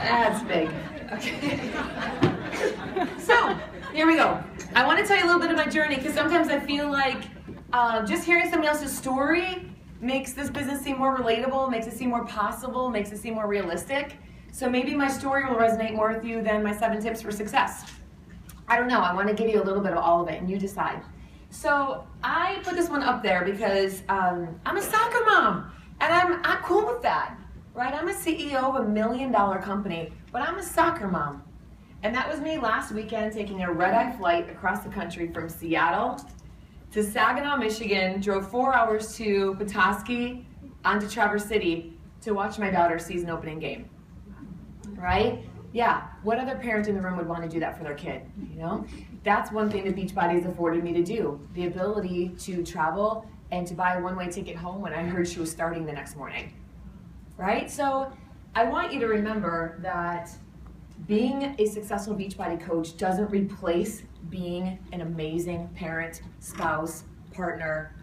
That's big. Okay. So, here we go. I want to tell you a little bit of my journey because sometimes I feel like just hearing somebody else's story makes this business seem more relatable, makes it seem more possible, makes it seem more realistic. So maybe my story will resonate more with you than my 7 tips for success. I don't know. I want to give you a little bit of all of it and you decide. So I put this one up there because I'm a soccer mom and I'm cool with that. Right? I'm a CEO of a $1 million company, but I'm a soccer mom. And that was me last weekend taking a red-eye flight across the country from Seattle to Saginaw, Michigan, drove 4 hours to Petoskey, onto Traverse City to watch my daughter's season opening game. Right? Yeah, what other parent in the room would want to do that for their kid, you know? That's one thing that Beachbody has afforded me to do, the ability to travel and to buy a one-way ticket home when I heard she was starting the next morning. Right? So I want you to remember that being a successful Beachbody coach doesn't replace being an amazing parent, spouse, partner,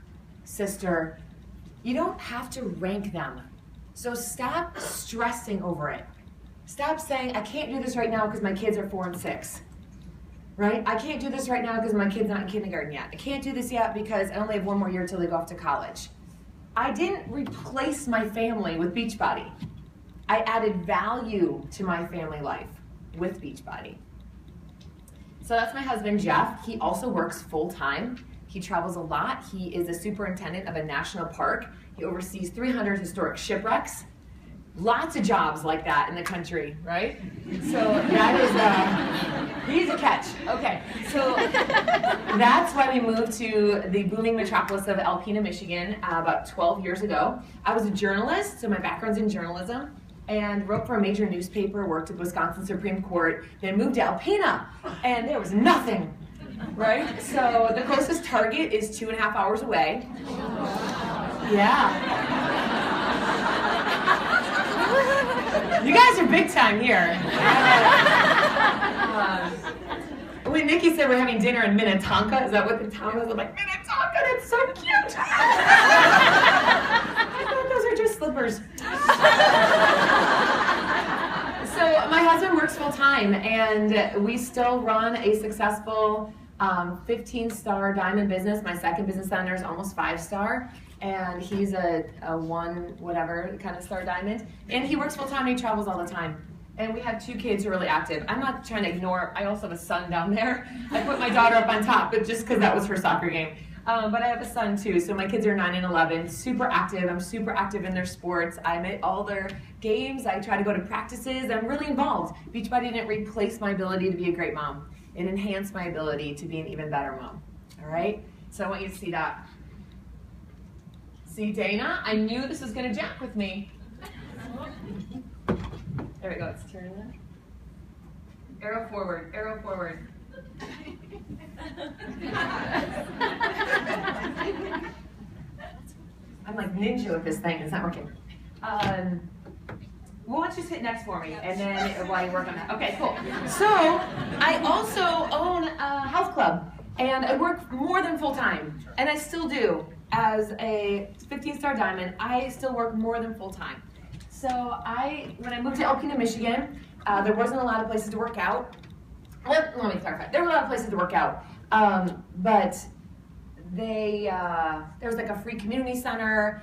sister. You don't have to rank them. So stop stressing over it. Stop saying, I can't do this right now because my kids are 4 and 6. Right? I can't do this right now because my kid's not in kindergarten yet. I can't do this yet because I only have 1 more year till they go off to college. I didn't replace my family with Beachbody. I added value to my family life with Beachbody. So that's my husband, Jeff. He also works full-time. He travels a lot. He is a superintendent of a national park. He oversees 300 historic shipwrecks. Lots of jobs like that in the country, right? So that is, he's a catch. Okay, so that's why we moved to the booming metropolis of Alpena, Michigan about 12 years ago. I was a journalist, so my background's in journalism, and wrote for a major newspaper, worked at Wisconsin Supreme Court, then moved to Alpena, and there was nothing, right? So the closest Target is 2.5 hours away. Yeah. You guys are big time here. When Nikki said we're having dinner in Minnetonka, is that what the town was? I'm like, Minnetonka, that's so cute. I thought those are just slippers. So my husband works full time, and we still run a successful 15-star diamond business. My second business center is almost 5-star. And he's a 1 whatever kind of star diamond. And he works full time and he travels all the time. And we have 2 kids who are really active. I'm not trying to ignore, I also have a son down there. I put my daughter up on top, but just because that was her soccer game. But I have a son too, so my kids are 9 and 11, super active. I'm super active in their sports. I'm at all their games. I try to go to practices. I'm really involved. Beachbody didn't replace my ability to be a great mom. It enhanced my ability to be an even better mom. All right? So I want you to see that. See, Dana, I knew this was going to jack with me. There we go, it's turning. Arrow forward, arrow forward. I'm like ninja with this thing, it's not working. Well, why don't you sit next for me, and then while you work on that. Okay, cool. So, I also own a health club, and I work more than full time, and I still do. As a 15-star diamond, I still work more than full time. So when I moved to Alpena, Michigan, there wasn't a lot of places to work out. Let me clarify. There were a lot of places to work out, but there was like a free community center.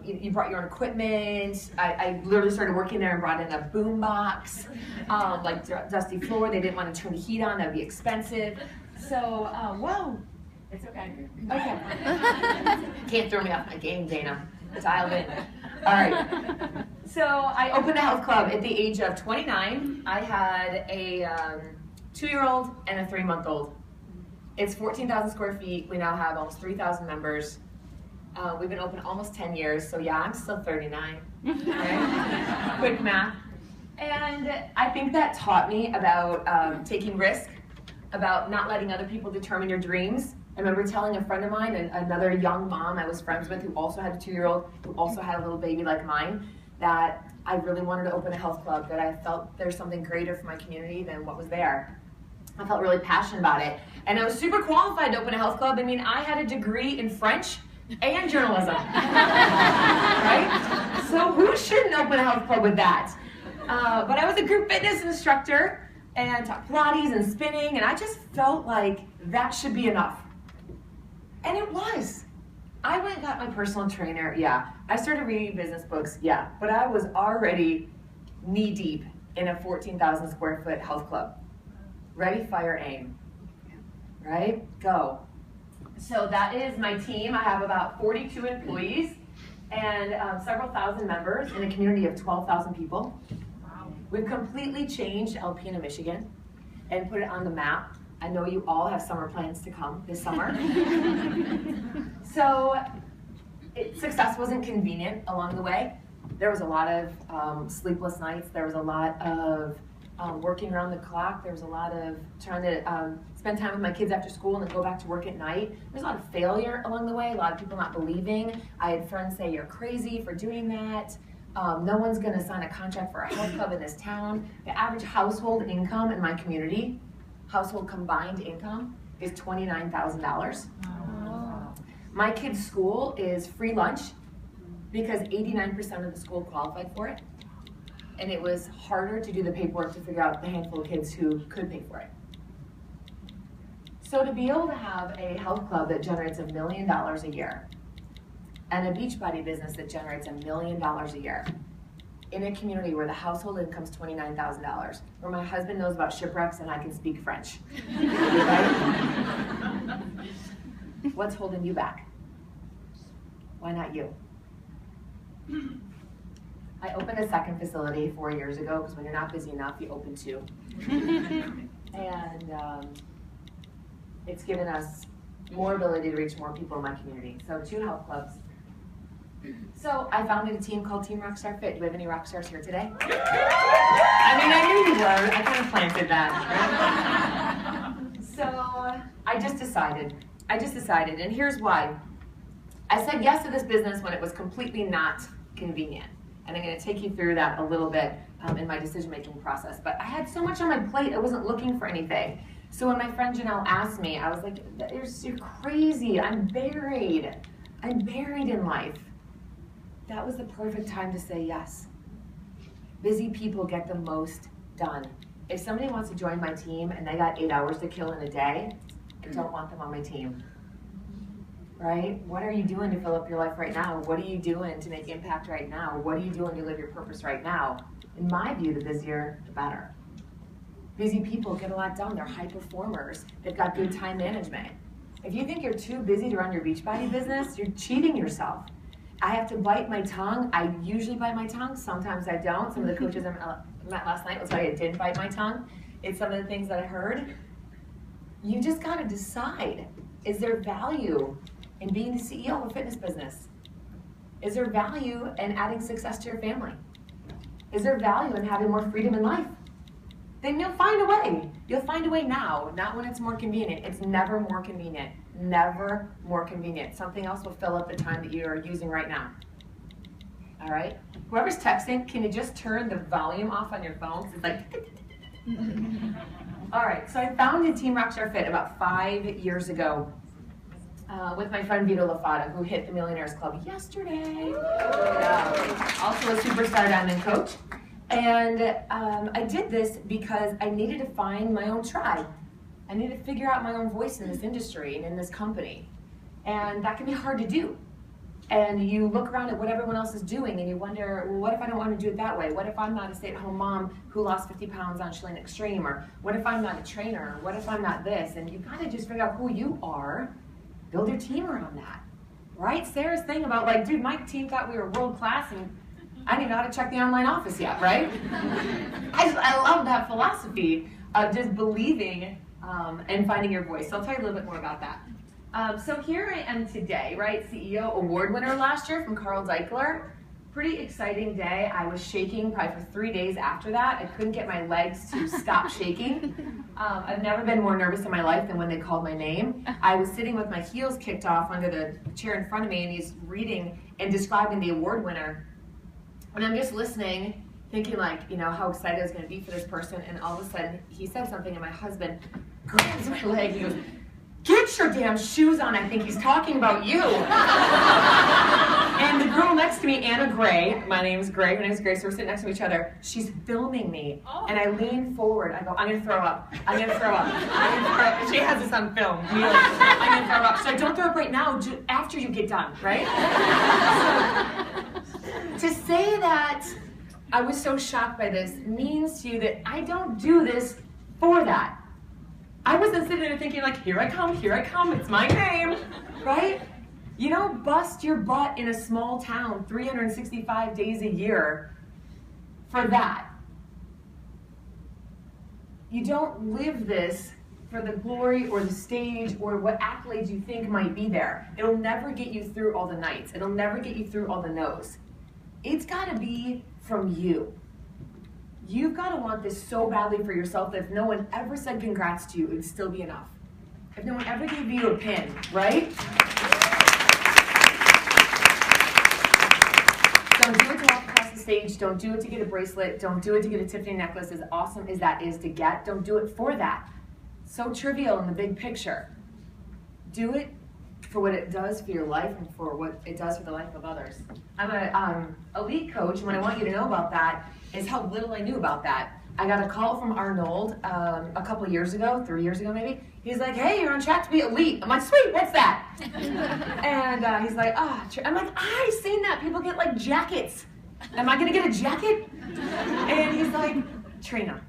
You brought your own equipment. I literally started working there and brought in a boom box, like dusty floor. They didn't want to turn the heat on. That would be expensive. So, whoa. It's okay. Okay. Can't throw me off my game, Dana. Dialed in. All right. So I opened a health club at the age of 29. I had a 2-year-old and a 3-month-old. It's 14,000 square feet. We now have almost 3,000 members. We've been open almost 10 years. So yeah, I'm still 39. Right? Quick math. And I think that taught me about taking risk, about not letting other people determine your dreams. I remember telling a friend of mine, another young mom I was friends with who also had a 2-year-old, who also had a little baby like mine, that I really wanted to open a health club, that I felt there's something greater for my community than what was there. I felt really passionate about it. And I was super qualified to open a health club. I mean, I had a degree in French and journalism, right? So who shouldn't open a health club with that? But I was a group fitness instructor and taught Pilates and spinning, and I just felt like that should be enough. And it was. I went and got my personal trainer, yeah. I started reading business books, yeah. But I was already knee deep in a 14,000 square foot health club. Ready, fire, aim. Right? Go. So that is my team. I have about 42 employees and several thousand members in a community of 12,000 people. Wow. We've completely changed Alpena, Michigan and put it on the map. I know you all have summer plans to come this summer. So success wasn't convenient along the way. There was a lot of sleepless nights. There was a lot of working around the clock. There was a lot of trying to spend time with my kids after school and then go back to work at night. There's a lot of failure along the way, a lot of people not believing. I had friends say, you're crazy for doing that. No one's gonna sign a contract for a health club in this town. The average household income in my community, household combined income, is $29,000. Wow. My kids' school is free lunch because 89% of the school qualified for it. And it was harder to do the paperwork to figure out the handful of kids who could pay for it. So to be able to have a health club that generates $1 million a year and a Beachbody business that generates $1 million a year in a community where the household income is $29,000, where my husband knows about shipwrecks and I can speak French, right? What's holding you back? Why not you? I opened a second facility 4 years ago because when you're not busy enough, you open two. And it's given us more ability to reach more people in my community. So 2 health clubs. So I founded a team called Team Rockstar Fit. Do we have any rock stars here today? I mean, I knew you were. I kind of planted that. So I just decided, and here's why. I said yes to this business when it was completely not convenient. And I'm going to take you through that a little bit in my decision-making process. But I had so much on my plate, I wasn't looking for anything. So when my friend Janelle asked me, I was like, you're crazy, I'm buried in life. That was the perfect time to say yes. Busy people get the most done. If somebody wants to join my team and they got 8 hours to kill in a day, I don't want them on my team. Right? What are you doing to fill up your life right now? What are you doing to make impact right now? What are you doing to live your purpose right now? In my view, the busier, the better. Busy people get a lot done. They're high performers. They've got good time management. If you think you're too busy to run your Beachbody business, you're cheating yourself. I have to bite my tongue. I usually bite my tongue. Sometimes I don't. Some of the coaches I met last night will tell you I did bite my tongue. It's some of the things that I heard. You just got to decide, is there value in being the CEO of a fitness business? Is there value in adding success to your family? Is there value in having more freedom in life? Then you'll find a way. You'll find a way now, not when it's more convenient. It's never more convenient. Never more convenient. Something else will fill up the time that you are using right now. All right? Whoever's texting, can you just turn the volume off on your phone? 'Cause it's like... All right, so I founded Team Rockstar Fit about 5 years ago with my friend Vito Lafata, who hit the Millionaires Club yesterday. Also a superstar diamond coach. And I did this because I needed to find my own tribe. I needed to figure out my own voice in this industry and in this company. And that can be hard to do. And you look around at what everyone else is doing and you wonder, well, what if I don't want to do it that way? What if I'm not a stay-at-home mom who lost 50 pounds on Schlein Extreme? Or what if I'm not a trainer? What if I'm not this? And you kind of just figure out who you are, build your team around that. Right? Sarah's thing about like, dude, my team thought we were world class and I didn't know how to check the online office yet, right? I love that philosophy of just believing and finding your voice. So I'll tell you a little bit more about that. So here I am today, right? CEO award winner last year from Carl Deichler. Pretty exciting day. I was shaking probably for 3 days after that. I couldn't get my legs to stop shaking. I've never been more nervous in my life than when they called my name. I was sitting with my heels kicked off under the chair in front of me and he's reading and describing the award winner. And I'm just listening, thinking like, you know, how excited I was going to be for this person. And all of a sudden, he said something, and my husband grabs my leg. He goes, "Get your damn shoes on. I think he's talking about you." And the girl next to me, Anna Gray. My name's Gray. Her name's Gray, so we're sitting next to each other. She's filming me, and I lean forward. I go, I'm going to throw up. I'm going to throw up. I'm going to throw up. She has this on film. I'm going to throw up. So don't throw up right now, after you get done, right? So, to say that I was so shocked by this means to you that I don't do this for that. I wasn't sitting there thinking like, here I come, it's my name, right? You don't bust your butt in a small town 365 days a year for that. You don't live this for the glory or the stage or what accolades you think might be there. It'll never get you through all the nights. It'll never get you through all the no's. It's gotta be from you. You've got to want this so badly for yourself that if no one ever said congrats to you, it would still be enough. If no one ever gave you a pin, right? Don't do it to walk across the stage. Don't do it to get a bracelet. Don't do it to get a Tiffany necklace, as awesome as that is to get. Don't do it for that. So trivial in the big picture. Do it for what it does for your life and for what it does for the life of others. I'm an elite coach, and what I want you to know about that is how little I knew about that. I got a call from Arnold a couple years ago, 3 years ago maybe. He's like, hey, you're on track to be elite. I'm like, sweet, what's that? And he's like, I'm like, I've seen that. People get like jackets. Am I gonna get a jacket? And he's like, Trina,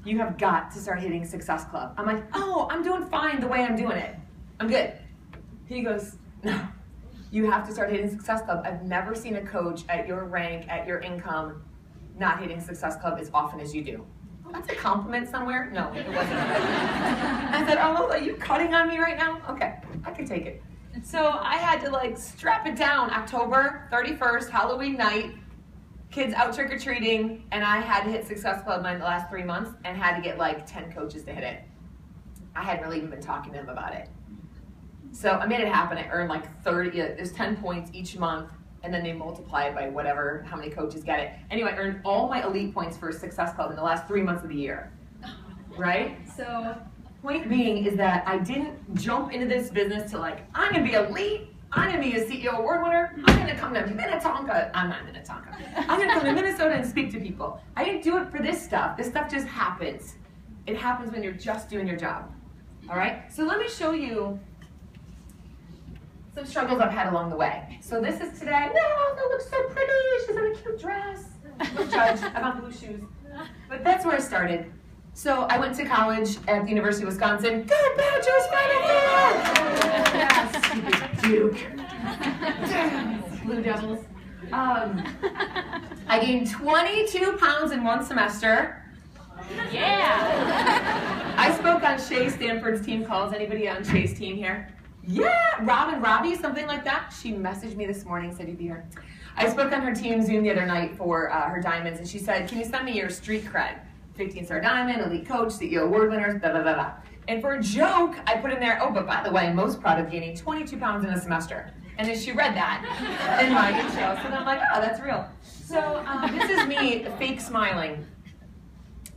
you have got to start hitting Success Club. I'm like, oh, I'm doing fine the way I'm doing it. I'm good. He goes, no, you have to start hitting Success Club. I've never seen a coach at your rank, at your income, not hitting Success Club as often as you do. That's a compliment somewhere? No, it wasn't. I said, oh, are you cutting on me right now? Okay, I can take it. So I had to like strap it down. October 31st, Halloween night, kids out trick-or-treating, and I had to hit Success Club in the last 3 months and had to get like 10 coaches to hit it. I hadn't really even been talking to them about it. So I made it happen. I earned like 30, there's 10 points each month, and then they multiply it by whatever, how many coaches get it. Anyway, I earned all my elite points for Success Club in the last 3 months of the year, right? So point being is that I didn't jump into this business to like, I'm gonna be elite, I'm gonna be a CEO award winner, I'm gonna come to Minnetonka, I'm not Minnetonka, I'm gonna come to Minnesota and speak to people. I didn't do it for this stuff. This stuff just happens. It happens when you're just doing your job, all right? So let me show you some struggles I've had along the way. So this is today. No, that looks so pretty. She's in a cute dress. Don't judge. I'm on blue shoes. But that's where I started. So I went to college at the University of Wisconsin. Go Badgers, yes, Duke. Blue Devils. I gained 22 pounds in one semester. Yeah. I spoke on Shay Stanford's team calls. Anybody on Shay's team here? Yeah, Robbie, something like that. She messaged me this morning, said you'd be here. I spoke on her team Zoom the other night for her diamonds, and she said, can you send me your street cred? 15-star diamond, elite coach, CEO award winners, blah, blah, blah, blah. And for a joke, I put in there, oh, but by the way, I'm most proud of gaining 22 pounds in a semester. And then she read that in my intro, so then I'm like, oh, that's real. So this is me fake smiling.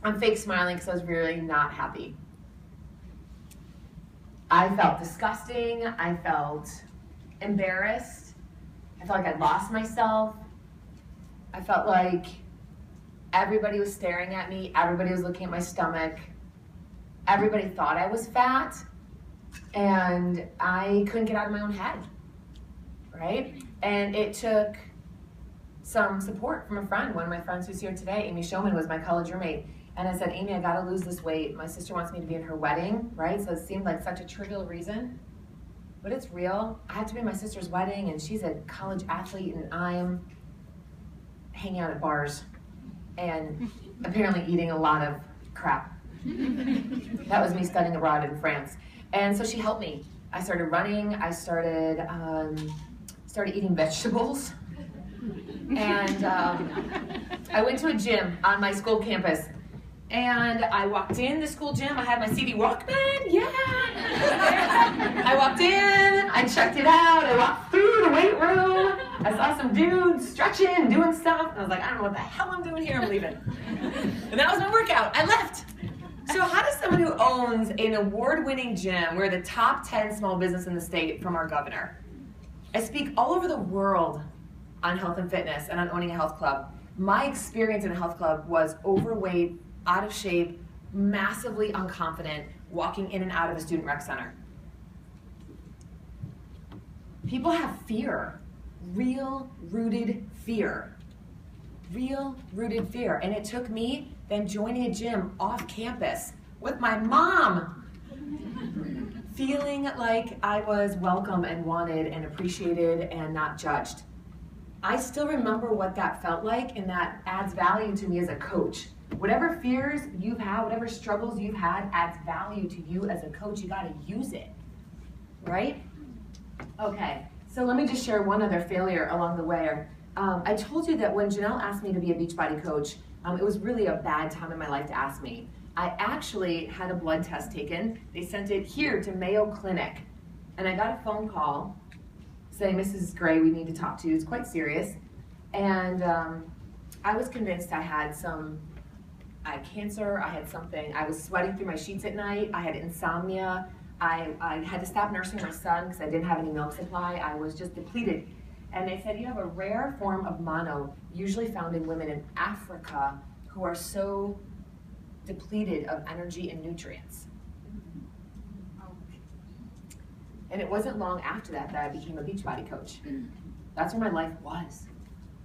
I'm fake smiling because I was really not happy. I felt disgusting, I felt embarrassed, I felt like I'd lost myself, I felt like everybody was staring at me, everybody was looking at my stomach, everybody thought I was fat, and I couldn't get out of my own head, right? And it took some support from a friend. One of my friends who's here today, Amy Showman, was my college roommate. And I said, Amy, I gotta lose this weight. My sister wants me to be in her wedding, right? So it seemed like such a trivial reason, but it's real. I have to be at my sister's wedding, and she's a college athlete, and I'm hanging out at bars and apparently eating a lot of crap. That was me studying abroad in France. And so she helped me. I started running. I started eating vegetables. And I went to a gym on my school campus. And I walked in the school gym. I had my CD Walkman. Yeah. I walked in. I checked it out. I walked through the weight room. I saw some dudes stretching, doing stuff. And I was like, I don't know what the hell I'm doing here. I'm leaving. And that was my workout. I left. So how does someone who owns an award-winning gym, we're the top 10 small business in the state from our governor, I speak all over the world on health and fitness and on owning a health club. My experience in a health club was overweight, out of shape, massively unconfident, walking in and out of a student rec center. People have fear, real rooted fear. Real rooted fear. And it took me then joining a gym off campus with my mom, feeling like I was welcome and wanted and appreciated and not judged. I still remember what that felt like, and that adds value to me as a coach. Whatever fears you've had, whatever struggles you've had, adds value to you as a coach. You gotta use it, right? Okay, so let me just share one other failure along the way. I told you that when Janelle asked me to be a Beachbody coach, it was really a bad time in my life to ask me. I actually had a blood test taken. They sent it here to Mayo Clinic, and I got a phone call saying, Mrs. Gray, we need to talk to you. It's quite serious. And I was convinced I had cancer, I had something. I was sweating through my sheets at night. I had insomnia. I had to stop nursing my son because I didn't have any milk supply. I was just depleted. And they said, you have a rare form of mono, usually found in women in Africa who are so depleted of energy and nutrients. And it wasn't long after that I became a Beachbody coach. That's where my life was.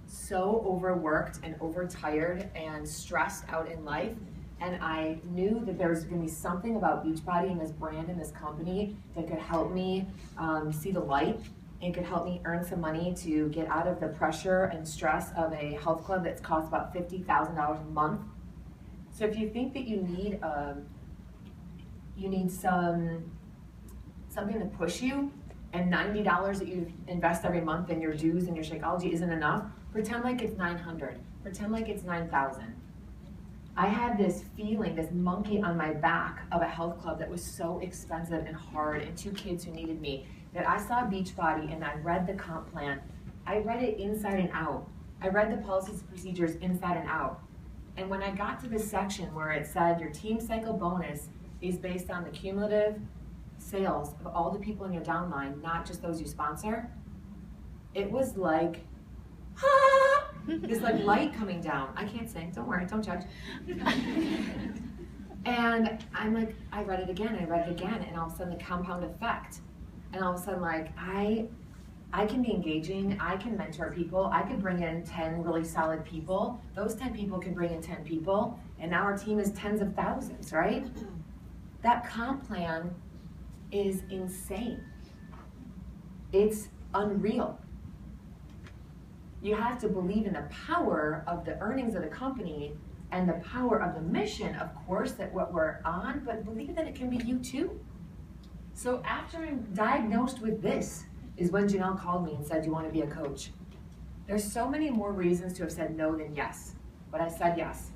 So overworked and overtired and stressed out in life. And I knew that there was going to be something about Beachbody and this brand and this company that could help me see the light and could help me earn some money to get out of the pressure and stress of a health club that's cost about $50,000 a month. So if you think that you need something to push you, and $90 that you invest every month in your dues and your Shakeology isn't enough, pretend like it's $900. Pretend like it's $9,000. I had this feeling, this monkey on my back of a health club that was so expensive and hard, and 2 kids who needed me, that I saw Beachbody and I read the comp plan. I read it inside and out. I read the policies and procedures inside and out. And when I got to this section where it said your team cycle bonus is based on the cumulative sales of all the people in your downline, not just those you sponsor, it was like, ah, this like light coming down. I can't sing, don't worry, don't judge. And I'm like, I read it again, and all of a sudden the compound effect. And all of a sudden, like, I can be engaging, I can mentor people, I could bring in 10 really solid people, those 10 people can bring in 10 people, and now our team is tens of thousands, right? That comp plan is insane. It's unreal. You have to believe in the power of the earnings of the company and the power of the mission, of course, that what we're on, but believe that it can be you too. So after I'm diagnosed with this is when Janelle called me and said, do you want to be a coach? There's so many more reasons to have said no than yes, but I said yes.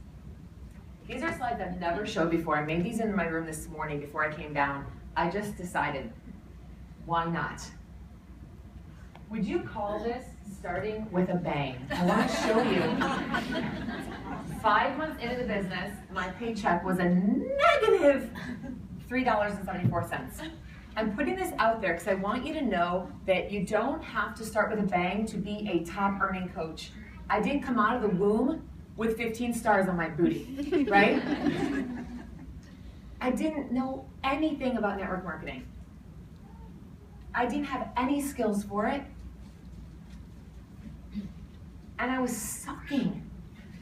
These are slides I've never showed before. I made these in my room this morning before I came down. I just decided, why not? Would you call this starting with a bang? I want to show you. 5 months into the business, my paycheck was a negative $3.74. I'm putting this out there because I want you to know that you don't have to start with a bang to be a top earning coach. I didn't come out of the womb with 15 stars on my booty, right? I didn't know anything about network marketing. I didn't have any skills for it. And I was sucking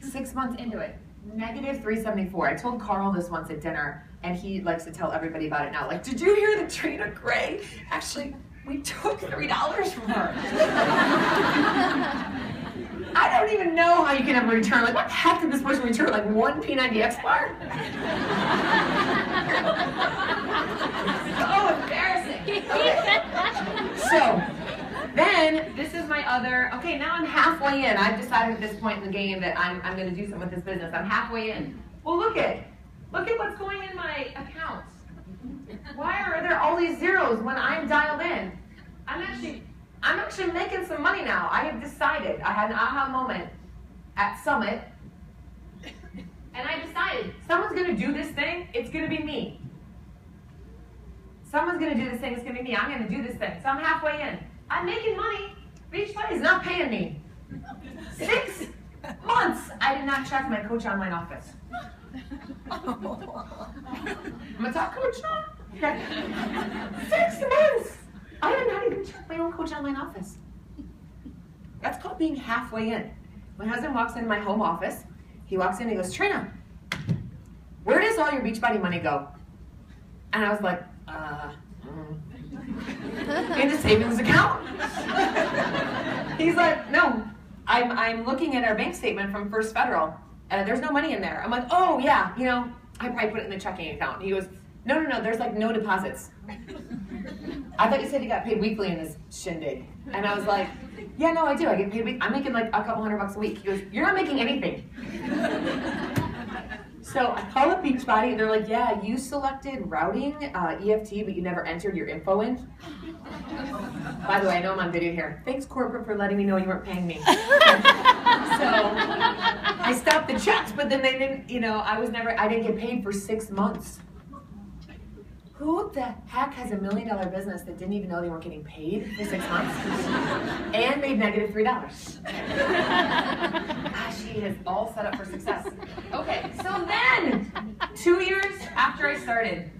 6 months into it. Negative 374. I told Carl this once at dinner, and he likes to tell everybody about it now. Like, did you hear that Trina Gray? Actually, we took $3 from her. I don't even know how you can ever return. Like, what the heck did this person return? Like 1 P90X bar? So embarrassing. Okay. So, then, this is my other, okay, now I'm halfway in. I've decided at this point in the game that I'm going to do something with this business. I'm halfway in. Well, look at what's going in my account. Why are there all these zeros when I'm dialed in? I'm actually making some money now. I have decided. I had an aha moment at Summit, and I decided someone's going to do this thing. It's going to be me. Someone's going to do this thing. It's going to be me. I'm going to do this thing. So I'm halfway in. I'm making money. Beachbody's not paying me. I did not check my Coach Online office. I'm a top coach now. Okay. 6 months. I did not even check my own Coach Online office. That's called being halfway in. My husband walks into my home office. He walks in and he goes, Trina, where does all your Beachbody money go? And I was like, in the savings account. He's like, no, I'm looking at our bank statement from First Federal. There's no money in there. I'm like, oh yeah, you know, I probably put it in the checking account. And he goes, no, there's like no deposits. I thought you said you got paid weekly in this shindig. And I was like, yeah, no, I do. I get paid weekly. I'm making like a couple $100 a week. He goes, you're not making anything. So I call up Beachbody, and they're like, yeah, you selected routing, EFT, but you never entered your info in. By the way, I know I'm on video here. Thanks, corporate, for letting me know you weren't paying me. So I stopped the checks, but then they didn't, you know, I didn't get paid for 6 months. Who the heck has $1 million business that didn't even know they weren't getting paid for 6 months and made negative $3? She is all set up for success. Okay, so then 2 years after I started,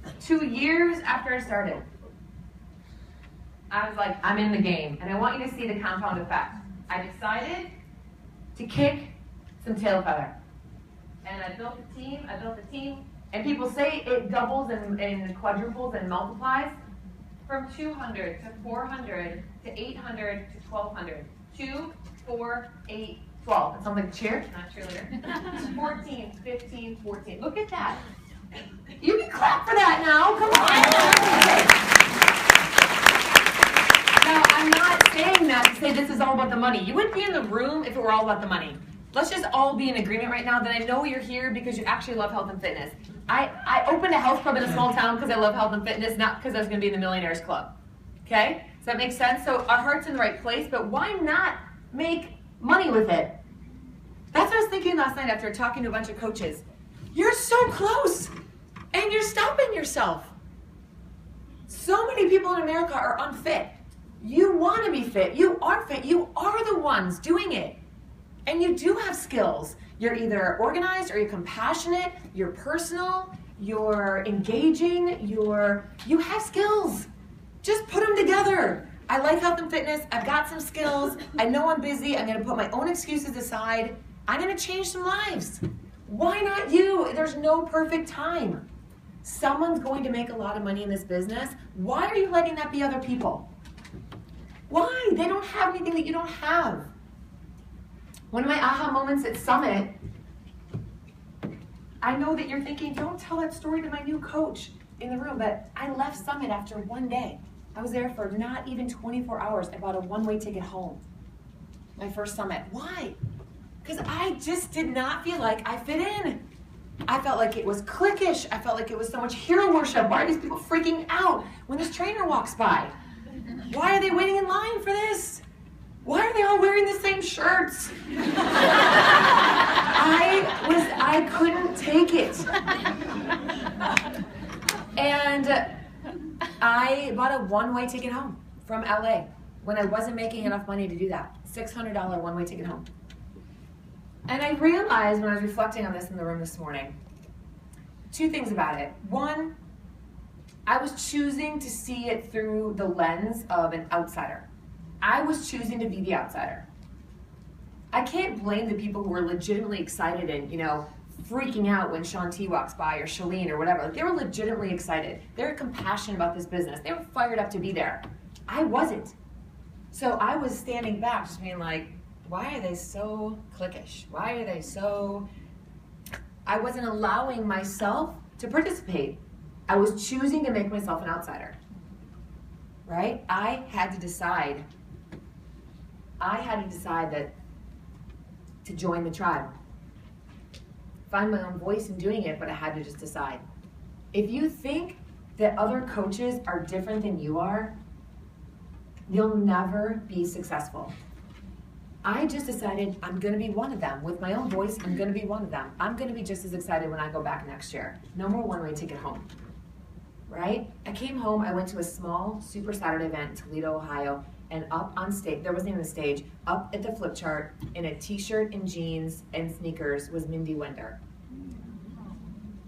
I was like, I'm in the game, and I want you to see the compound effect. I decided to kick some tail feather, and I built a team. And people say it doubles and quadruples and multiplies from 200 to 400 to 800 to 1200. 2, 4, 8, 12. It sounds like a cheer, not cheerleader. 14, 15, 14. Look at that. You can clap for that now. Come on. Now, I'm not saying that to say this is all about the money. You wouldn't be in the room if it were all about the money. Let's just all be in agreement right now that I know you're here because you actually love health and fitness. I opened a health club in a small town because I love health and fitness, not because I was going to be in the Millionaires Club. Okay? Does that make sense? So our heart's in the right place, but why not make money with it? That's what I was thinking last night after talking to a bunch of coaches. You're so close, and you're stopping yourself. So many people in America are unfit. You want to be fit. You are fit. You are the ones doing it. And you do have skills. You're either organized or you're compassionate, you're personal, you're engaging, you have skills. Just put them together. I like health and fitness. I've got some skills. I know I'm busy. I'm going to put my own excuses aside. I'm going to change some lives. Why not you? There's no perfect time. Someone's going to make a lot of money in this business. Why are you letting that be other people? Why? They don't have anything that you don't have. One of my aha moments at Summit, I know that you're thinking, don't tell that story to my new coach in the room, but I left Summit after one day. I was there for not even 24 hours. I bought a one-way ticket home. My first Summit. Why? Because I just did not feel like I fit in. I felt like it was cliquish. I felt like it was so much hero worship. Why are these people freaking out when this trainer walks by? Why are they waiting in line for this? Why are they all wearing the same shirts? I couldn't take it. And I bought a one-way ticket home from LA when I wasn't making enough money to do that. $600 one-way ticket home. And I realized when I was reflecting on this in the room this morning, 2 things about it. One, I was choosing to see it through the lens of an outsider. I was choosing to be the outsider. I can't blame the people who were legitimately excited and, freaking out when Shaun T walks by or Shalene or whatever. Like, they were legitimately excited. They were compassionate about this business. They were fired up to be there. I wasn't. So I was standing back just being like, why are they so cliquish? Why are they so... I wasn't allowing myself to participate. I was choosing to make myself an outsider. Right? I had to decide that to join the tribe. Find my own voice in doing it, but I had to just decide. If you think that other coaches are different than you are, you'll never be successful. I just decided I'm going to be one of them. With my own voice, I'm going to be one of them. I'm going to be just as excited when I go back next year. No more one-way ticket home. Right? I came home, I went to a small Super Saturday event in Toledo, Ohio, and up on stage, there wasn't even a stage, up at the flip chart in a t-shirt and jeans and sneakers was Mindy Wender.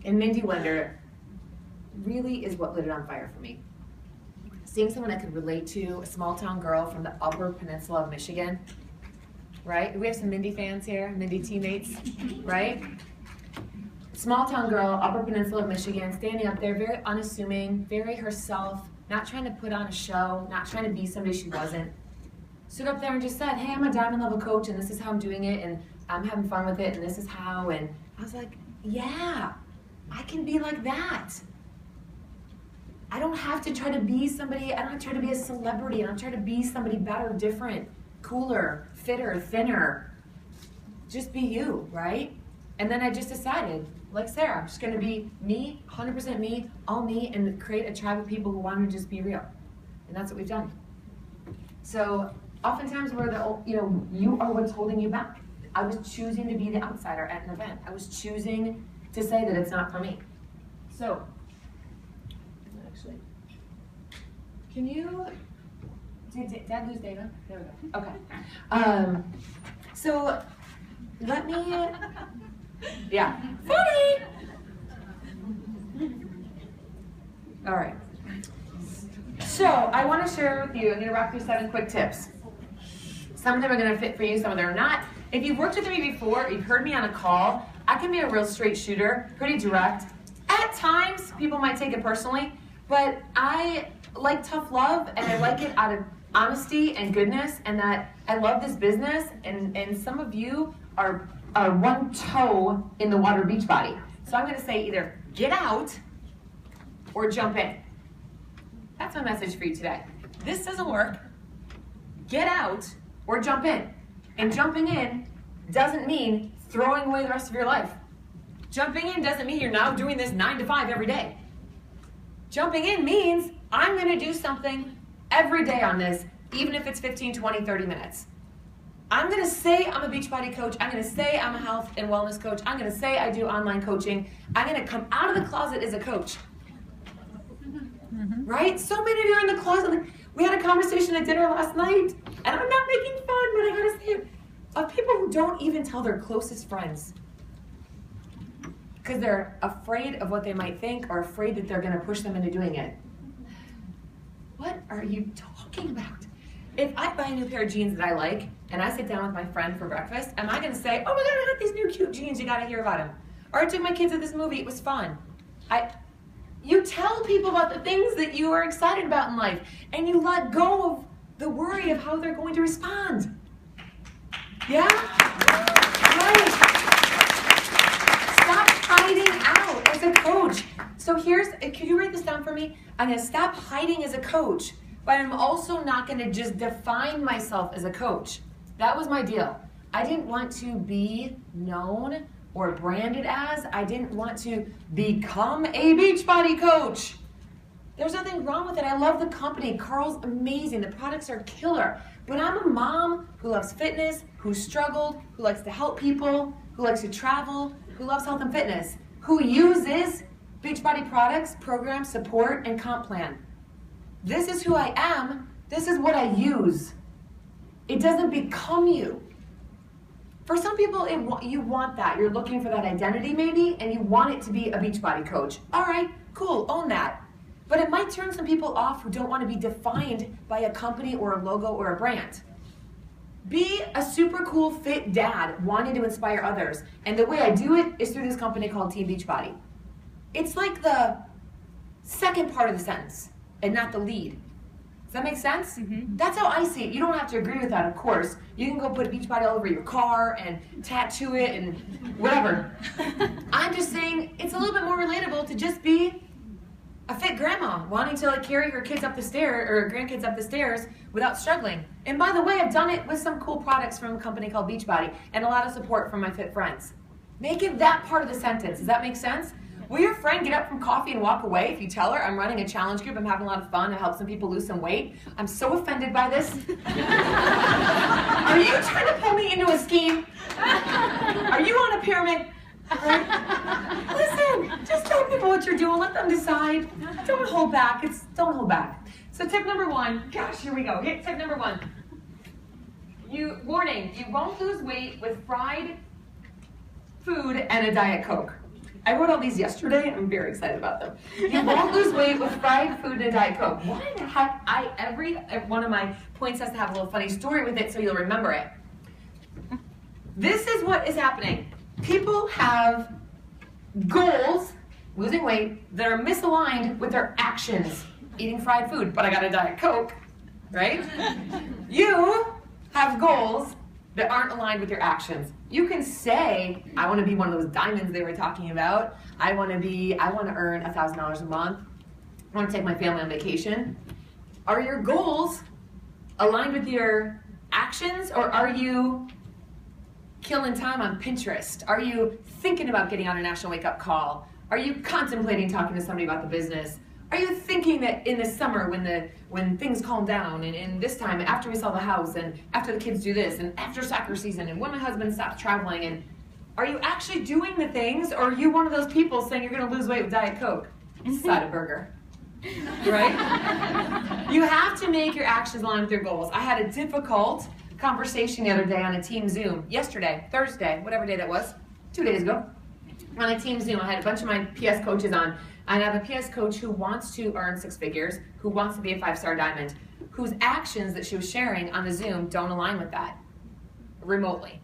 And Mindy Wender really is what lit it on fire for me. Seeing someone I could relate to, a small town girl from the Upper Peninsula of Michigan, right? We have some Mindy fans here, Mindy teammates, right? Small town girl, Upper Peninsula of Michigan, standing up there, very unassuming, very herself, not trying to put on a show, not trying to be somebody she wasn't. Stood up there and just said, hey, I'm a diamond level coach and this is how I'm doing it and I'm having fun with it and this is how, and I was like, yeah, I can be like that. I don't have to try to be somebody, I don't have to try to be a celebrity, I don't try to be somebody better, different, cooler, fitter, thinner. Just be you, right? And then I just decided, like Sarah, I'm just gonna be me, 100% me, all me, and create a tribe of people who want to just be real. And that's what we've done. So oftentimes we're the, you are what's holding you back. I was choosing to be the outsider at an event. I was choosing to say that it's not for me. So, actually, can you, did Dad lose data? There we go, okay. So let me, yeah, funny! All right. So I want to share with you, I'm going to walk through 7 quick tips. Some of them are going to fit for you, some of them are not. If you've worked with me before, you've heard me on a call, I can be a real straight shooter, pretty direct. At times, people might take it personally, but I like tough love, and I like it out of honesty and goodness, and that I love this business, and some of you are one toe in the water Beachbody. So I'm going to say either get out or jump in. That's my message for you today. This doesn't work. Get out or jump in. And jumping in doesn't mean throwing away the rest of your life. Jumping in doesn't mean you're now doing this 9 to 5 every day. Jumping in means I'm going to do something every day on this, even if it's 15, 20, 30 minutes. I'm going to say I'm a Beachbody coach. I'm going to say I'm a health and wellness coach. I'm going to say I do online coaching. I'm going to come out of the closet as a coach. Right? So many of you are in the closet. We had a conversation at dinner last night, and I'm not making fun, but I gotta say it, of people who don't even tell their closest friends because they're afraid of what they might think or afraid that they're going to push them into doing it. What are you talking about? If I buy a new pair of jeans that I like, and I sit down with my friend for breakfast, am I going to say, oh my God, I got these new cute jeans, you got to hear about them? Or I took my kids to this movie, it was fun. You tell people about the things that you are excited about in life, and you let go of the worry of how they're going to respond. Yeah? Right. Stop hiding out as a coach. So can you write this down for me? I'm going to stop hiding as a coach, but I'm also not going to just define myself as a coach. That was my deal. I didn't want to be known or branded as. I didn't want to become a Beachbody coach. There's nothing wrong with it. I love the company. Carl's amazing. The products are killer. But I'm a mom who loves fitness, who struggled, who likes to help people, who likes to travel, who loves health and fitness, who uses Beachbody products, programs, support, and comp plan. This is who I am. This is what I use. It doesn't become you. For some people, you want that. You're looking for that identity maybe, and you want it to be a Beachbody coach. All right, cool, own that. But it might turn some people off who don't want to be defined by a company or a logo or a brand. Be a super cool, fit dad wanting to inspire others. And the way I do it is through this company called Team Beachbody. It's like the second part of the sentence and not the lead. Does that make sense? Mm-hmm. That's how I see it. You don't have to agree with that, of course. You can go put Beachbody all over your car and tattoo it and whatever. I'm just saying it's a little bit more relatable to just be a fit grandma wanting to carry her kids up the stairs or her grandkids up the stairs without struggling. And by the way, I've done it with some cool products from a company called Beachbody and a lot of support from my fit friends. Make it that part of the sentence. Does that make sense? Will your friend get up from coffee and walk away if you tell her, I'm running a challenge group, I'm having a lot of fun, I help some people lose some weight? I'm so offended by this. Are you trying to pull me into a scheme? Are you on a pyramid? Right? Listen, just tell people what you're doing, let them decide. Don't hold back, don't hold back. So tip number one, gosh, here we go. Tip number one. Warning, you won't lose weight with fried food and a Diet Coke. I wrote all these yesterday. I'm very excited about them. You won't lose weight with fried food and a Diet Coke. Why the heck? Every one of my points has to have a little funny story with it so you'll remember it. This is what is happening. People have goals, losing weight, that are misaligned with their actions. Eating fried food, but I got a Diet Coke, right? You have goals that aren't aligned with your actions. You can say, I want to be one of those diamonds they were talking about. I want to earn $1,000 a month. I want to take my family on vacation. Are your goals aligned with your actions, or are you killing time on Pinterest? Are you thinking about getting on a national wake-up call? Are you contemplating talking to somebody about the business? Are you thinking that in the summer when things calm down and in this time after we sell the house and after the kids do this and after soccer season and when my husband stops traveling, and are you actually doing the things, or are you one of those people saying you're going to lose weight with Diet Coke? Side of burger. Right? You have to make your actions align with your goals. I had a difficult conversation the other day on a team Zoom, yesterday, Thursday, whatever day that was, 2 days ago. On a team Zoom, I had a bunch of my PS coaches on. I have a PS coach who wants to earn 6 figures, who wants to be a 5-star diamond, whose actions that she was sharing on the Zoom don't align with that, remotely,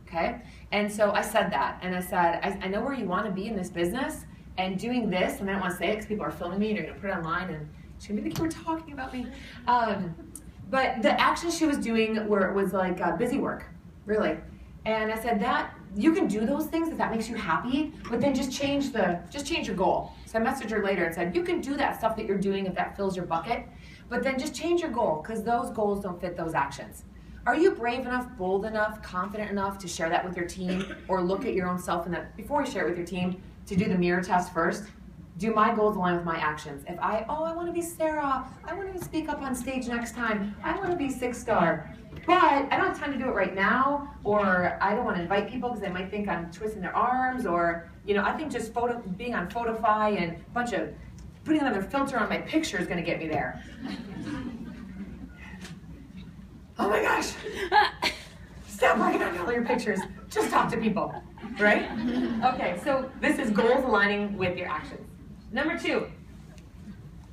okay? And so I said that, and I said, I know where you want to be in this business, and doing this, and I don't want to say it because people are filming me, and they're going to put it online, and she's going to be like, you were talking about me. But the actions she was doing was like busy work, really. And I said that you can do those things if that makes you happy, but then just change your goal. So I messaged her later and said, you can do that stuff that you're doing if that fills your bucket, but then just change your goal, because those goals don't fit those actions. Are you brave enough, bold enough, confident enough to share that with your team, or look at your own self in that before you share it with your team, to do the mirror test first? Do my goals align with my actions? If I want to be Sarah, I want to speak up on stage next time, I want to be 6-star, but I don't have time to do it right now, or I don't want to invite people because they might think I'm twisting their arms, or, I think just being on Photify and a bunch of putting another filter on my picture is going to get me there. Oh my gosh. Stop working on all your pictures. Just talk to people, right? Okay, so this is goals aligning with your actions. Number 2,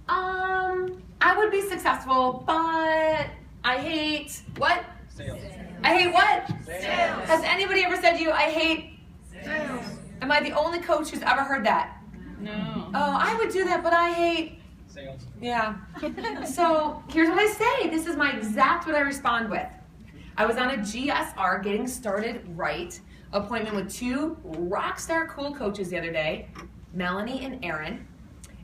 I would be successful, but I hate what? Sales. I hate what? Sales. Has anybody ever said to you, I hate Sales. Am I the only coach who's ever heard that? No. Oh, I would do that, but I hate. Sales. Yeah. So here's what I say. This is my exact what I respond with. I was on a GSR, getting started right, appointment with 2 Rockstar cool coaches the other day, Melanie and Aaron,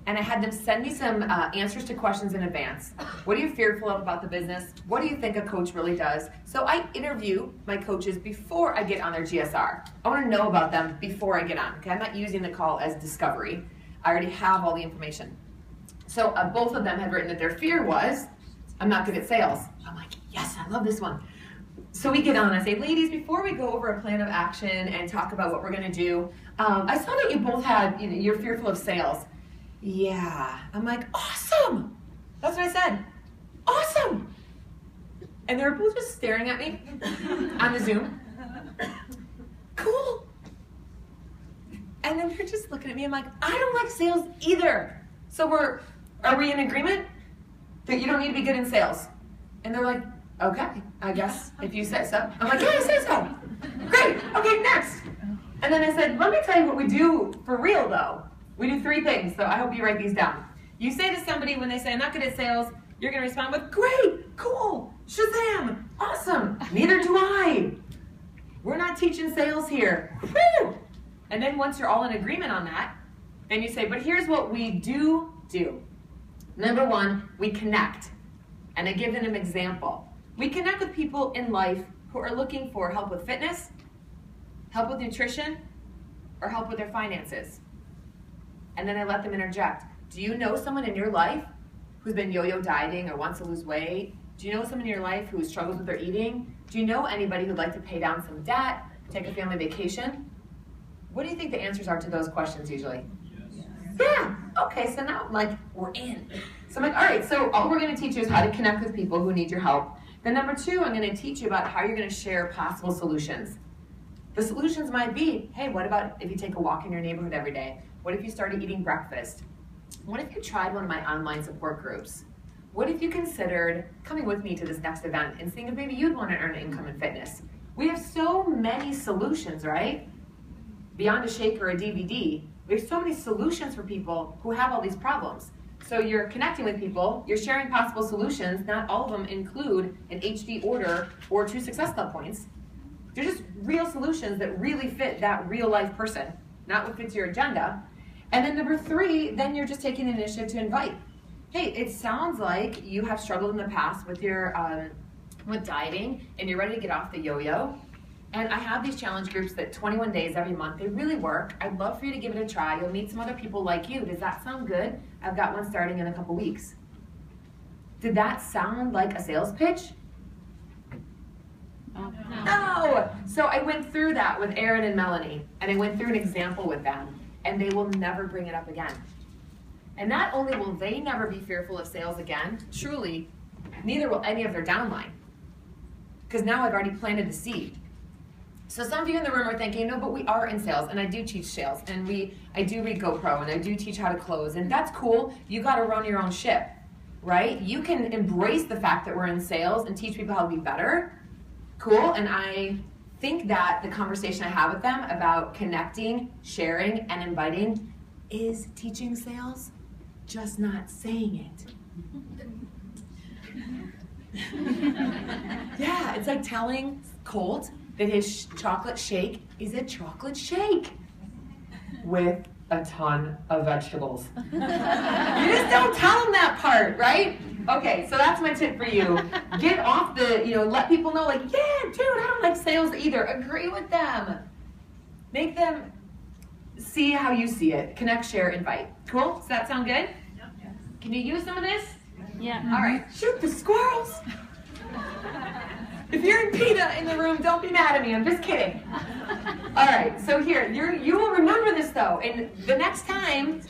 and I had them send me some answers to questions in advance. What are you fearful of about the business? What do you think a coach really does? So I interview my coaches before I get on their GSR. I want to know about them before I get on. Okay, I'm not using the call as discovery. I already have all the information. So both of them had written that their fear was, I'm not good at sales. I'm like, yes, I love this one. So we get on, I say, ladies, before we go over a plan of action and talk about what we're going to do, I saw that you both had, you're fearful of sales. Yeah. I'm like, awesome. That's what I said. Awesome. And they were both just staring at me on the Zoom. Cool. And then they're just looking at me. I'm like, I don't like sales either. So are we in agreement that you don't need to be good in sales? And they're like, okay, I guess if you say so. I'm like, yeah, I say so. Great. Okay, next. And then I said, let me tell you what we do for real, though. We do 3 things, so I hope you write these down. You say to somebody when they say, I'm not good at sales, you're going to respond with, great, cool, Shazam, awesome, neither do I. We're not teaching sales here. Woo! And then once you're all in agreement on that, then you say, but here's what we do. Number 1, we connect. And I give them an example. We connect with people in life who are looking for help with fitness, help with nutrition, or help with their finances. And then I let them interject. Do you know someone in your life who's been yo-yo dieting or wants to lose weight? Do you know someone in your life who struggles with their eating? Do you know anybody who'd like to pay down some debt, take a family vacation? What do you think the answers are to those questions usually? Yeah. Okay, so now I'm like, we're in. So I'm like, all right, so all we're going to teach you is how to connect with people who need your help. Then number 2, I'm going to teach you about how you're going to share possible solutions. The solutions might be, hey, what about if you take a walk in your neighborhood every day? What if you started eating breakfast? What if you tried one of my online support groups? What if you considered coming with me to this next event and seeing if maybe you'd want to earn income in fitness? We have so many solutions, right? Beyond a shake or a DVD, we have so many solutions for people who have all these problems. So you're connecting with people, you're sharing possible solutions. Not all of them include an HD order or 2 Success Club points. They're just real solutions that really fit that real life person, not what fits your agenda. And then number 3, then you're just taking the initiative to invite. Hey, it sounds like you have struggled in the past with your with dieting and you're ready to get off the yo-yo. And I have these challenge groups that 21 days every month, they really work. I'd love for you to give it a try. You'll meet some other people like you. Does that sound good? I've got one starting in a couple weeks. Did that sound like a sales pitch? No! So I went through that with Aaron and Melanie, and I went through an example with them, and they will never bring it up again. And not only will they never be fearful of sales again, truly, neither will any of their downline. Because now I've already planted the seed. So some of you in the room are thinking, no, but we are in sales, and I do teach sales, and I do read GoPro, and I do teach how to close, and that's cool. You got to run your own ship, right? You can embrace the fact that we're in sales and teach people how to be better. Cool, and I think that the conversation I have with them about connecting, sharing, and inviting is teaching sales, just not saying it. Yeah, it's like telling Colt that his chocolate shake is a chocolate shake with a ton of vegetables. You just don't tell them that part, right? Okay, so that's my tip for you. Get off the, let people know, like, yeah, dude, I don't like sales either. Agree with them. Make them see how you see it. Connect, share, invite. Cool? Does that sound good? Yep. Can you use some of this? Yeah. All right. Shoot the squirrels. If you're in PETA in the room, don't be mad at me. I'm just kidding. All right, so here, you will remember this though, and the next time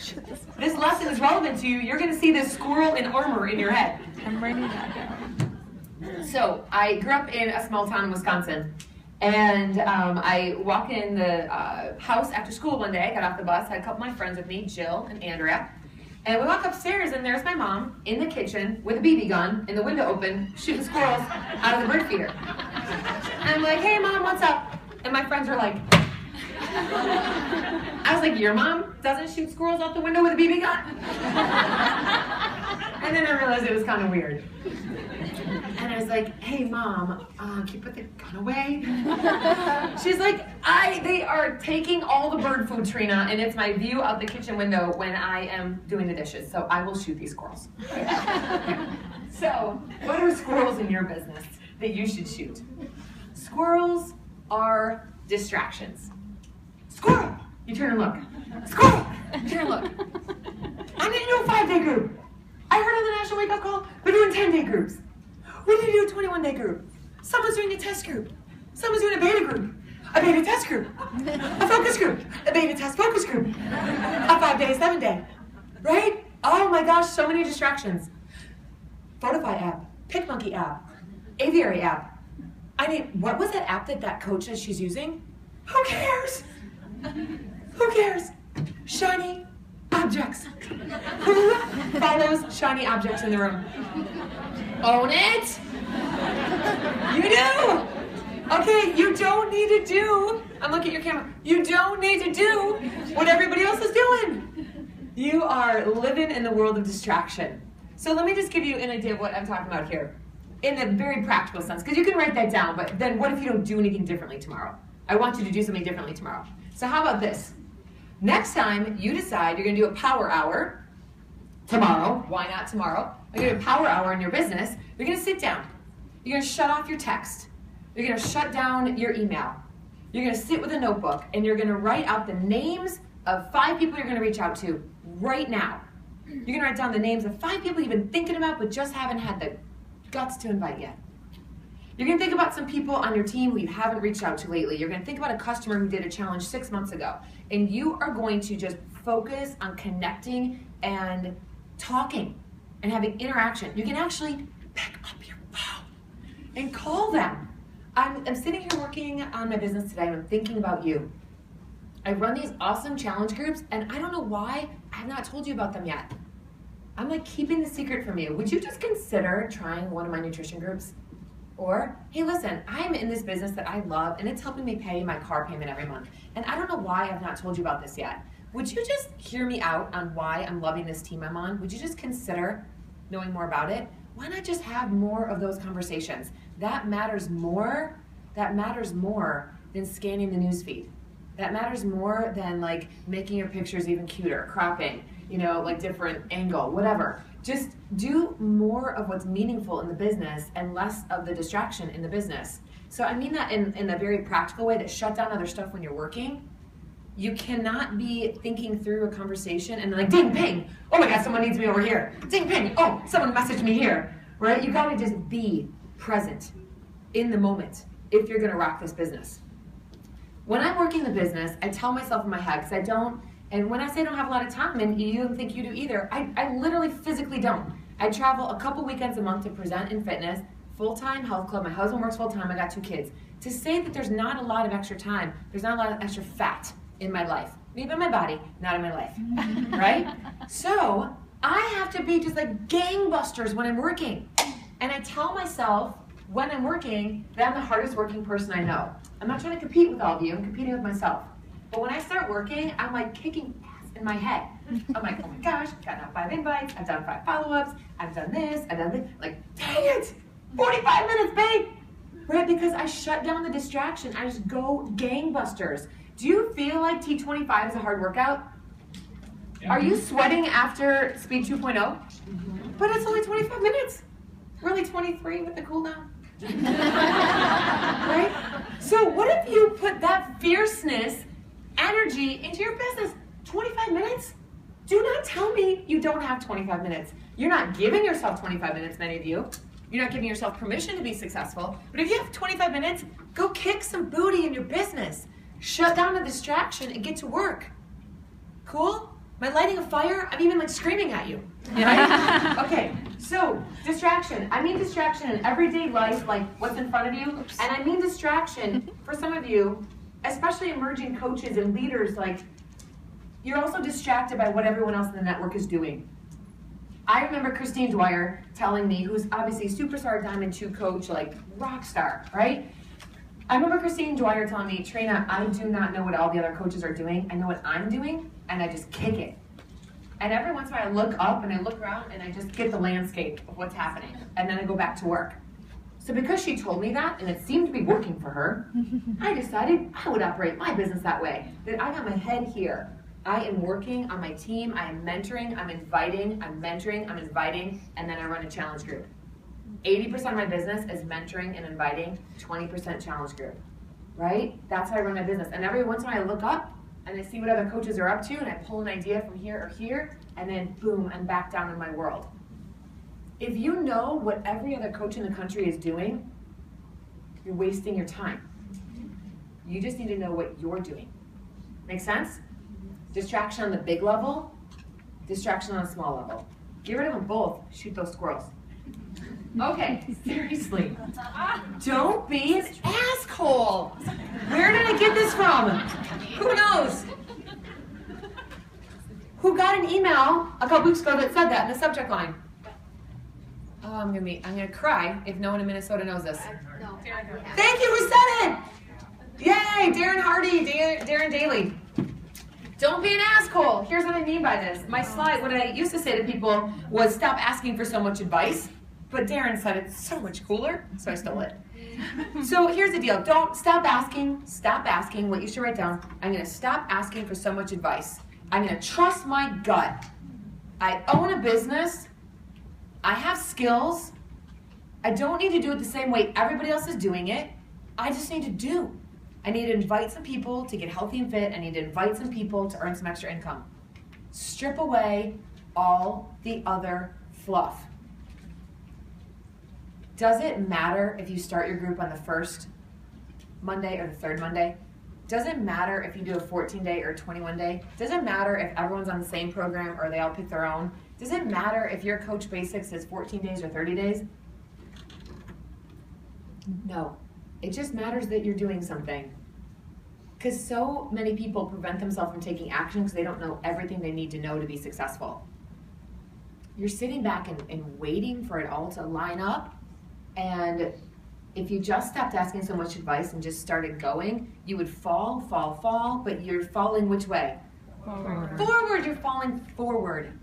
this lesson is relevant to you, you're going to see this squirrel in armor in your head. I'm writing that down. So I grew up in a small town in Wisconsin, and I walk in the house after school one day. I got off the bus, had a couple of my friends with me, Jill and Andrea. And we walk upstairs, and there's my mom in the kitchen with a BB gun, and the window open, shooting squirrels out of the bird feeder. And I'm like, hey, Mom, what's up? And my friends are like, I was like, your mom doesn't shoot squirrels out the window with a BB gun? And then I realized it was kind of weird. And I was like, hey, Mom, can you put the gun away? She's like, they are taking all the bird food, Trina, and it's my view out the kitchen window when I am doing the dishes, so I will shoot these squirrels. So, what are squirrels in your business that you should shoot? Squirrels are distractions. Squirrel! You turn and look. Squirrel! You turn and look. I need to do a 5-day group. I heard on the National Wake Up Call, we're doing 10-day groups. We need to do a 21-day group. Someone's doing a test group. Someone's doing a beta group. A beta test group. A focus group. A beta test focus group. A 5-day, 7-day. Right? Oh my gosh, so many distractions. Photify app. PicMonkey app. Aviary app. What was that app that coach says she's using? Who cares? Who cares? Shiny objects. Who follows shiny objects in the room? Own it? You do. Okay, you don't need to do, I'm looking at your camera, you don't need to do what everybody else is doing. You are living in the world of distraction. So let me just give you an idea of what I'm talking about here in a very practical sense, because you can write that down, but then what if you don't do anything differently tomorrow? I want you to do something differently tomorrow. So how about this? Next time you decide you're going to do a power hour tomorrow, why not tomorrow? You're going to do a power hour in your business. You're going to sit down. You're going to shut off your text. You're going to shut down your email. You're going to sit with a notebook, and you're going to write out the names of 5 people you're going to reach out to right now. You're going to write down the names of 5 people you've been thinking about but just haven't had the guts to invite yet. You're going to think about some people on your team who you haven't reached out to lately. You're going to think about a customer who did a challenge 6 months ago. And you are going to just focus on connecting and talking and having interaction. You can actually pick up your phone and call them. I'm sitting here working on my business today and I'm thinking about you. I run these awesome challenge groups and I don't know why I have not told you about them yet. I'm like keeping the secret from you. Would you just consider trying one of my nutrition groups? Or, hey listen, I'm in this business that I love and it's helping me pay my car payment every month. And I don't know why I've not told you about this yet. Would you just hear me out on why I'm loving this team I'm on? Would you just consider knowing more about it? Why not just have more of those conversations? That matters more than scanning the newsfeed. That matters more than like making your pictures even cuter, cropping, like different angle, whatever. Just do more of what's meaningful in the business and less of the distraction in the business. So I mean that in a very practical way, that shut down other stuff when you're working. You cannot be thinking through a conversation and like, ding, ping, oh my God, someone needs me over here. Ding, ping, oh, someone messaged me here, right? You gotta just be present in the moment if you're gonna rock this business. When I'm working the business, I tell myself in my head, because I don't, and when I say I don't have a lot of time, and you don't think you do either, I literally physically don't. I travel a couple weekends a month to present in fitness, full-time health club, my husband works full-time, I got 2 kids. To say that there's not a lot of extra time, there's not a lot of extra fat in my life. Maybe in my body, not in my life, right? So I have to be just like gangbusters when I'm working. And I tell myself when I'm working that I'm the hardest working person I know. I'm not trying to compete with all of you, I'm competing with myself. But when I start working, I'm like kicking ass in my head. I'm like, oh my gosh, I've gotten out 5 invites, I've done 5 follow-ups, I've done this, I've done this. Like, dang it, 45 minutes, babe. Right, because I shut down the distraction. I just go gangbusters. Do you feel like T25 is a hard workout? Yeah. Are you sweating after Speed 2.0? Mm-hmm. But it's only 25 minutes. We're only 23 with the cool down. Right? So what if you put that fierceness, energy into your business? 25 minutes? Do not tell me you don't have 25 minutes. You're not giving yourself 25 minutes, many of you. You're not giving yourself permission to be successful. But if you have 25 minutes, go kick some booty in your business. Shut down the distraction and get to work. Cool? Am I lighting a fire? I'm even like screaming at you. Right? Okay, so distraction. I mean distraction in everyday life, like what's in front of you. Oops. And I mean distraction for some of you, especially emerging coaches and leaders, like you're also distracted by what everyone else in the network is doing. I remember Christine Dwyer telling me, who's obviously superstar Diamond 2 coach, like Rockstar, right? I remember Christine Dwyer telling me, Trina, I do not know what all the other coaches are doing. I know what I'm doing, and I just kick it. And every once in a while I look up and I look around and I just get the landscape of what's happening. And then I go back to work. So because she told me that, and it seemed to be working for her, I decided I would operate my business that way. That I got my head here. I am working on my team, I am mentoring, I'm inviting, I'm mentoring, I'm inviting, and then I run a challenge group. 80% of my business is mentoring and inviting, 20% challenge group, right? That's how I run my business. And every once in a while I look up and I see what other coaches are up to and I pull an idea from here or here, and then boom, I'm back down in my world. If you know what every other coach in the country is doing, you're wasting your time. You just need to know what you're doing. Make sense? Distraction on the big level, distraction on a small level. Get rid of them both, shoot those squirrels. Okay, seriously. Don't be an asshole. Where did I get this from? Who knows? Who got an email a couple weeks ago that said that in the subject line? Oh, I'm gonna cry if no one in Minnesota knows this. Thank you, who said it? Yay, Darren Hardy, Darren Daly. Don't be an asshole. Here's what I mean by this. My slide, what I used to say to people was stop asking for so much advice, but Darren said it's so much cooler, so I stole it. So here's the deal. Don't stop asking what you should write down. I'm gonna stop asking for so much advice. I'm gonna trust my gut. I own a business. I have skills. I don't need to do it the same way everybody else is doing it. I just need to do. I need to invite some people to get healthy and fit. I need to invite some people to earn some extra income. Strip away all the other fluff. Does it matter if you start your group on the first Monday or the third Monday? Doesn't matter if you do a 14-day or 21-day. Doesn't matter if everyone's on the same program or they all pick their own. Doesn't matter if your Coach Basics is 14 days or 30 days. No, it just matters that you're doing something. Because so many people prevent themselves from taking action because they don't know everything they need to know to be successful. You're sitting back and waiting for it all to line up, and if you just stopped asking so much advice and just started going, you would fall, but you're falling which way? Forward. Forward, you're falling forward.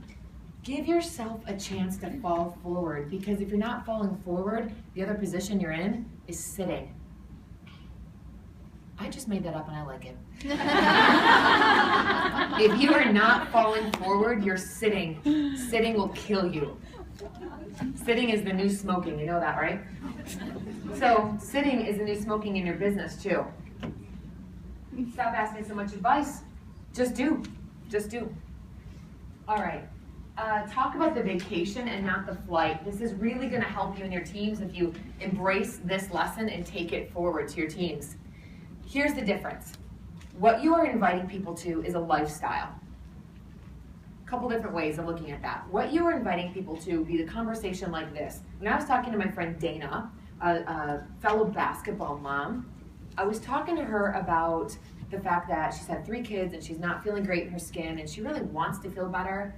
Give yourself a chance to fall forward, because if you're not falling forward, the other position you're in is sitting. I just made that up and I like it. If you are not falling forward, you're sitting. Sitting will kill you. Sitting is the new smoking, you know that, right? So sitting is the new smoking in your business too. Stop asking so much advice. Just do. Just do. All right. Talk about the vacation and not the flight. This is really going to help you and your teams if you embrace this lesson and take it forward to your teams. Here's the difference. What you are inviting people to is a lifestyle. A couple different ways of looking at that. What you are inviting people to would be the conversation like this. When I was talking to my friend Dana, a fellow basketball mom, I was talking to her about the fact that she's had 3 kids and she's not feeling great in her skin and she really wants to feel better,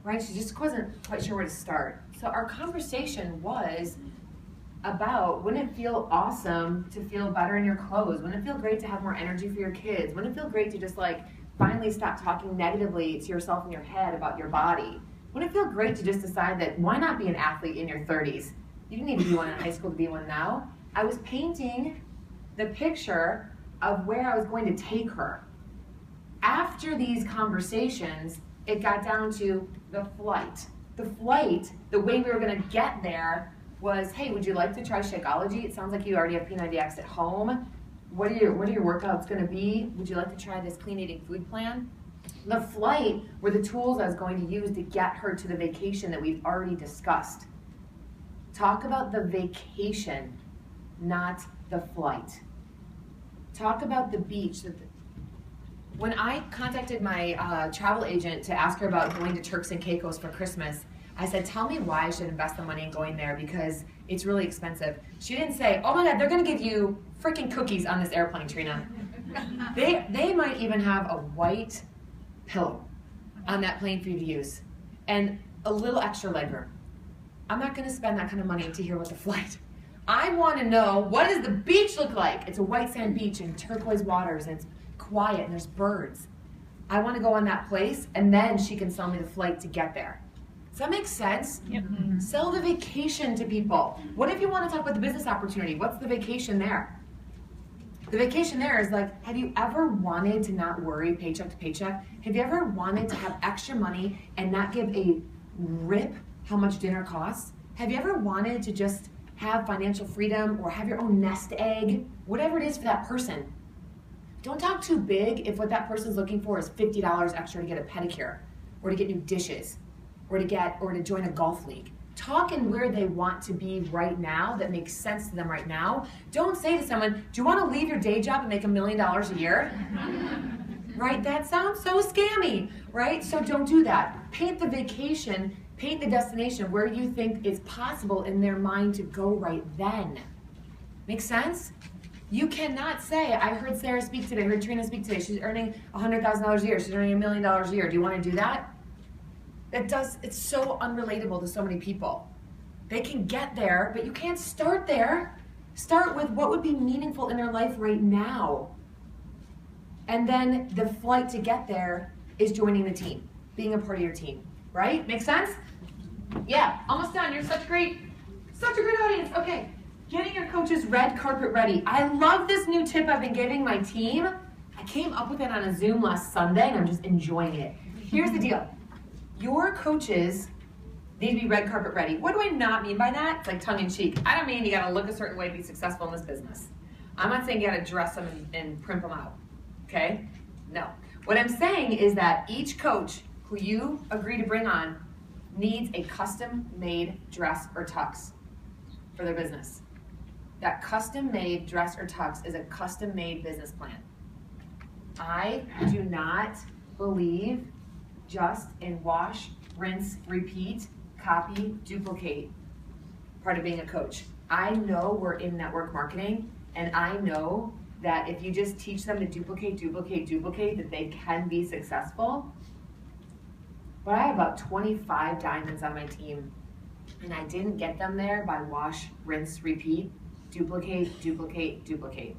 right? She just wasn't quite sure where to start. So our conversation was about, wouldn't it feel awesome to feel better in your clothes? Wouldn't it feel great to have more energy for your kids? Wouldn't it feel great to just like finally stop talking negatively to yourself in your head about your body? Wouldn't it feel great to just decide that why not be an athlete in your 30s? You didn't need to be one in high school to be one now. I was painting the picture of where I was going to take her. After these conversations, it got down to the flight. The flight, the way we were gonna get there was, hey, would you like to try Shakeology? It sounds like you already have P90X at home. What are your workouts gonna be? Would you like to try this clean eating food plan? The flight were the tools I was going to use to get her to the vacation that we've already discussed. Talk about the vacation, not the flight. Talk about the beach. When I contacted my travel agent to ask her about going to Turks and Caicos for Christmas, I said, tell me why I should invest the money in going there because it's really expensive. She didn't say, oh my God, they're gonna give you freaking cookies on this airplane, Trina. They might even have a white pillow on that plane for you to use and a little extra legroom. I'm not gonna spend that kind of money to hear about the flight. I wanna know, what does the beach look like? It's a white sand beach and turquoise waters and it's quiet and there's birds. I wanna go on that place and then she can sell me the flight to get there. Does that make sense? Yep. Sell the vacation to people. What if you want to talk about the business opportunity? What's the vacation there? The vacation there is like, have you ever wanted to not worry paycheck to paycheck? Have you ever wanted to have extra money and not give a rip how much dinner costs? Have you ever wanted to just have financial freedom or have your own nest egg? Whatever it is for that person. Don't talk too big if what that person's looking for is $50 extra to get a pedicure or to get new dishes. Or to join a golf league. Talk in where they want to be right now that makes sense to them right now. Don't say to someone, do you want to leave your day job and make $1 million a year? Right? That sounds so scammy, right? So don't do that. Paint the vacation, paint the destination where you think it's possible in their mind to go right then. Make sense? You cannot say, I heard Sarah speak today, I heard Trina speak today, she's earning $100,000 a year, she's earning $1 million a year. Do you want to do that? It's so unrelatable to so many people. They can get there, but you can't start there. Start with what would be meaningful in their life right now. And then the flight to get there is joining the team, being a part of your team, right? Make sense? Yeah, almost done. You're such a great audience. Okay, getting your coaches red carpet ready. I love this new tip I've been giving my team. I came up with it on a Zoom last Sunday and I'm just enjoying it. Here's the deal. Your coaches need to be red carpet ready. What do I not mean by that? It's like tongue in cheek. I don't mean you gotta look a certain way to be successful in this business. I'm not saying you gotta dress them and primp them out, okay? No. What I'm saying is that each coach who you agree to bring on needs a custom-made dress or tux. for their business. That custom-made dress or tux is a custom-made business plan. I do not believe just in wash, rinse, repeat, copy, duplicate part of being a coach. I know we're in network marketing, and I know that if you just teach them to duplicate, that they can be successful. But I have about 25 diamonds on my team, and I didn't get them there by wash, rinse, repeat, duplicate.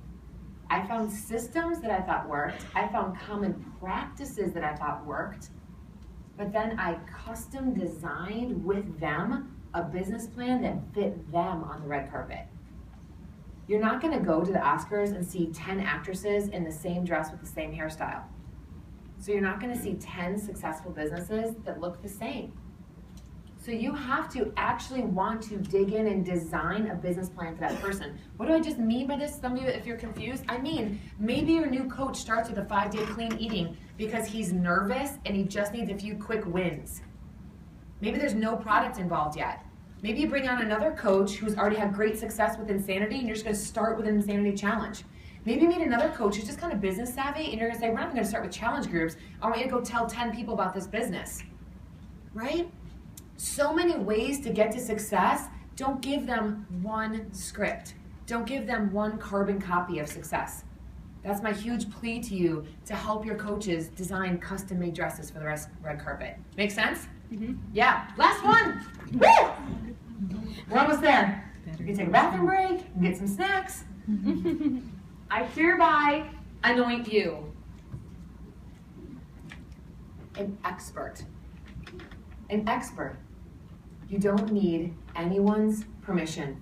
I found systems that I thought worked. I found common practices that I thought worked. But then I custom designed with them a business plan that fit them on the red carpet. You're not gonna go to the Oscars and see 10 actresses in the same dress with the same hairstyle. So you're not gonna see 10 successful businesses that look the same. So you have to actually want to dig in and design a business plan for that person. What do I just mean by this? Some of you, if you're confused, I mean, maybe your new coach starts with a 5-day clean eating because he's nervous and he just needs a few quick wins. Maybe there's no product involved yet. Maybe you bring on another coach who's already had great success with Insanity and you're just gonna start with an Insanity challenge. Maybe you meet another coach who's just kind of business savvy and you're gonna say, we're not gonna start with challenge groups. I want you to go tell 10 people about this business, right? So many ways to get to success. Don't give them one script. Don't give them one carbon copy of success. That's my huge plea to you, to help your coaches design custom-made dresses for the red carpet. Make sense? Mm-hmm. Yeah. Last one. Woo! We're almost there. You can take a bathroom break, you can get some snacks. I hereby anoint you an expert. An expert. You don't need anyone's permission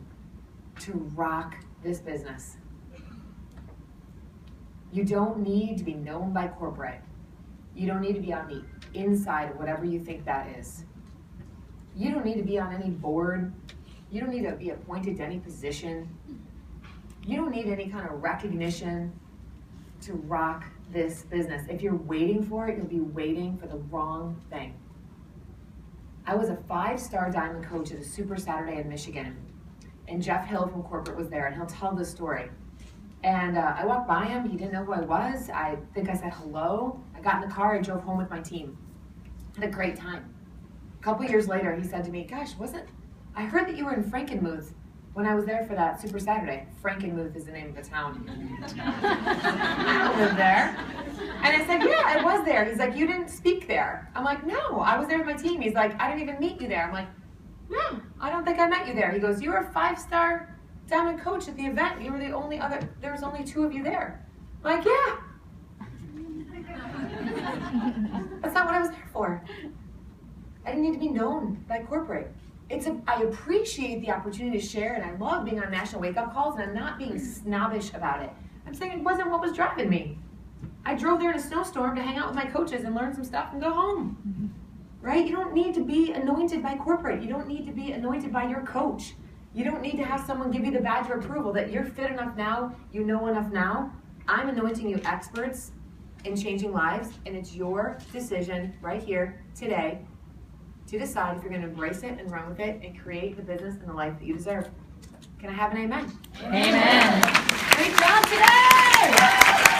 to rock this business. You don't need to be known by corporate. You don't need to be on the inside of whatever you think that is. You don't need to be on any board. You don't need to be appointed to any position. You don't need any kind of recognition to rock this business. If you're waiting for it, you'll be waiting for the wrong thing. I was a 5-star diamond coach at a Super Saturday in Michigan, and Jeff Hill from corporate was there, and he'll tell this story. And I walked by him, he didn't know who I was. I think I said hello. I got in the car, I drove home with my team. Had a great time. A couple years later, he said to me, gosh, I heard that you were in Frankenmuth when I was there for that Super Saturday. Frankenmuth is the name of the town. I don't live there. And I said, yeah, I was there. He's like, you didn't speak there. I'm like, no, I was there with my team. He's like, I didn't even meet you there. I'm like, no, I don't think I met you there. He goes, you were a 5-star diamond coach at the event. You were the only there was only 2 of you there. I'm like, yeah. That's not what I was there for. I didn't need to be known by corporate. I appreciate the opportunity to share, and I love being on national wake-up calls, and I'm not being snobbish about it. I'm saying it wasn't what was driving me. I drove there in a snowstorm to hang out with my coaches and learn some stuff and go home. Right? You don't need to be anointed by corporate. You don't need to be anointed by your coach. You don't need to have someone give you the badge of approval that you're fit enough now, you know enough now. I'm anointing you experts in changing lives, and it's your decision right here today to decide if you're going to embrace it and run with it and create the business and the life that you deserve. Can I have an amen? Amen. Great job today!